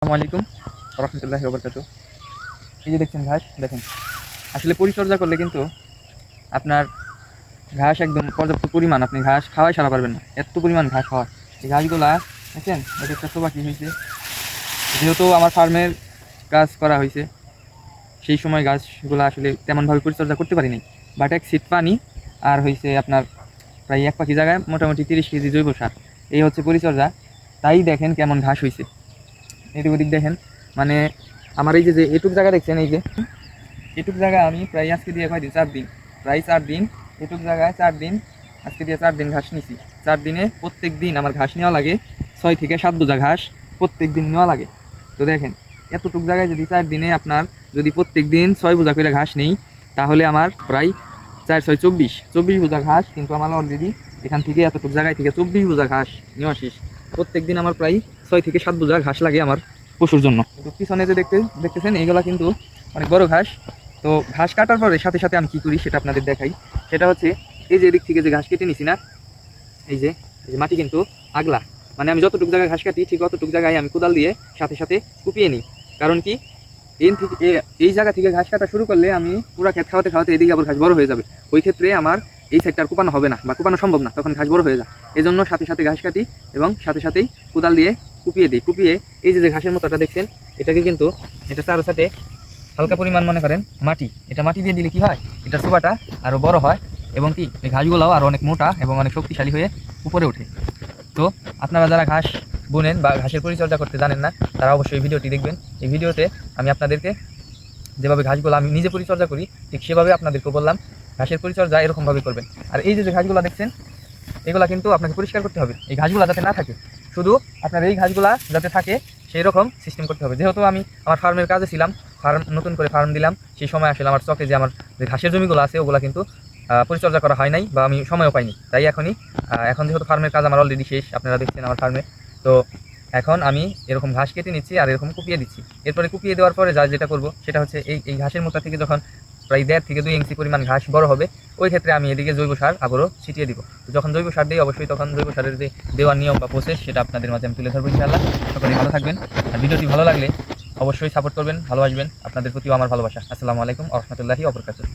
আসসালামু আলাইকুম রহমতুল্লাহি ওয়া বারাকাতুহু। এই যে দেখছেন ঘাস, দেখেন আসলে পরিচর্যা করলে কিন্তু আপনার ঘাস একদম পর্যাপ্ত পরিমাণ, আপনি ঘাস খাওয়াই সারা পারবেন না, এত পরিমাণ ঘাস হয়। এই ঘাসগুলা দেখছেন, এটা একটা শোভা কী হয়েছে। যেহেতু আমার ফার্মের কাজ করা হয়েছে, সেই সময় গাছগুলো আসলে তেমনভাবে পরিচর্যা করতে পারিনি। বাট এক সিট পানি আর হয়েছে আপনার প্রায় এক পাখি জায়গায় মোটামুটি 30 কেজি জৈব সার, এই হচ্ছে পরিচর্যা। তাই দেখেন কেমন ঘাস হয়েছে। এদিক ওদিক দেখেন, মানে আমার এই যে এটুক জায়গা দেখছেন, এই যে এটুক জায়গা আমি প্রায় আজকে দিয়ে কয়দিন, 4 দিন, প্রায় 4 দিন এটুক জায়গায় 4 দিন, আজকে দিয়ে 4 দিন ঘাস নিছি। 4 দিনে প্রত্যেক দিন আমার ঘাস নেওয়া লাগে 6 থেকে 7 বোঝা ঘাস, প্রত্যেক দিন নেওয়া লাগে। তো দেখেন এতটুক জায়গায় যদি 4 দিনে আপনার যদি প্রত্যেক দিন 6 বোঝা করে ঘাস নেই, তাহলে আমার প্রায় 4 6 24 বোঝা ঘাস কিন্তু আমার অলরেডি এখান থেকে এতটুক জায়গায় থেকে 24 বোঝা ঘাস নেওয়া শেষ। প্রত্যেক দিন আমার প্রায় 6 থেকে 7 বোঝা ঘাস লাগে আমার পশুর জন্য। তো পিছনে যে দেখতেছেন এইগুলা কিন্তু অনেক বড় ঘাস। তো ঘাস কাটার পরে সাথে সাথে আমি কী করি সেটা আপনাদের দেখাই। সেটা হচ্ছে এই যে এদিক থেকে যে ঘাস কেটে নিছি না, এই যে মাটি কিন্তু আগলা, মানে আমি যতটুকু জায়গায় ঘাস কাটি ঠিক অতটুকু জায়গায় আমি কোদাল দিয়ে সাথে সাথে কুপিয়ে নিই। কারণ কি, এই জায়গা থেকে ঘাস কাটা শুরু করলে আমি পুরা ক্ষেত খাওয়াতে খাওয়াতে এদিকে আবার ঘাস বড় হয়ে যাবে। ওই ক্ষেত্রে আমার এই সাইডটা আর কুপানো হবে না বা কুপানো সম্ভব না, তখন ঘাস বড় হয়ে যায়। এই জন্য সাথে সাথে ঘাস কাটি এবং সাথে সাথেই কোদাল দিয়ে কুপিয়ে দিই। কুপিয়ে এই যে ঘাসের মতোটা দেখছেন, এটাকে কিন্তু এটা চারো সাথে হালকা পরিমাণ মনে করেন মাটি, এটা মাটি দিয়ে দিলে কি হয়, এটা চোবাটা আরও বড় হয় এবং কি এই ঘাসগুলোও আরও অনেক মোটা এবং অনেক শক্তিশালী হয়ে উপরে ওঠে। তো আপনারা যারা ঘাস বুনেন বা ঘাসের পরিচর্যা করতে জানেন না, তারা অবশ্যই এই ভিডিওটি দেখবেন। এই ভিডিওতে আমি আপনাদেরকে যেভাবে ঘাসগুলো আমি নিজে পরিচর্যা করি ঠিক সেভাবে আপনাদেরকে বললাম ঘাসের পরিচর্যা এরকমভাবে করবেন। আর এই যে ঘাসগুলো দেখছেন, এগুলা কিন্তু আপনাকে পরিষ্কার করতে হবে, এই ঘাসগুলো যাতে না থাকে, শুধু আপনার এই ঘাসগুলা যাতে থাকে সেই রকম সিস্টেম করতে হবে। যেহেতু আমি আমার ফার্মের কাজে ছিলাম, নতুন করে ফার্ম দিলাম, সেই সময় আসলে আমার চকে যে আমার যে ঘাসের জমিগুলো আছে ওগুলো কিন্তু পরিচর্যা করা হয় নাই বা আমি সময়ও পাইনি। তাই এখন যেহেতু ফার্মের কাজ আমার অলরেডি শেষ, আপনারা দেখছেন আমার ফার্মে, তো এখন আমি এরকম ঘাস কেটে নিচ্ছি আর এরকম কুপিয়ে দিচ্ছি। এরপরে কুপিয়ে দেওয়ার পরে যেটা করব সেটা হচ্ছে এই ঘাসের মোটা থেকে যখন প্রায় 1.5 থেকে 2 ইঞ্চি পরিমাণ ঘাস বড় হবে, ওই ক্ষেত্রে আমি এদিকে জৈব সার আবারও ছিটিয়ে দিব। যখন জৈব সার দিই অবশ্যই তখন জৈব সারের যে দেওয়ার নিয়ম বা প্রসেস সেটা আপনাদের মাঝে আমি তুলে ধরবো ইনশাআল্লাহ। সকলেই ভালো থাকবেন, আর ভিডিওটি ভালো লাগলে অবশ্যই সাপোর্ট করবেন, ভালোবাসবেন। আপনাদের প্রতিও আমার ভালোবাসা। আসসালামু আলাইকুম ওয়া রাহমাতুল্লাহি ওয়া বারাকাতুহু।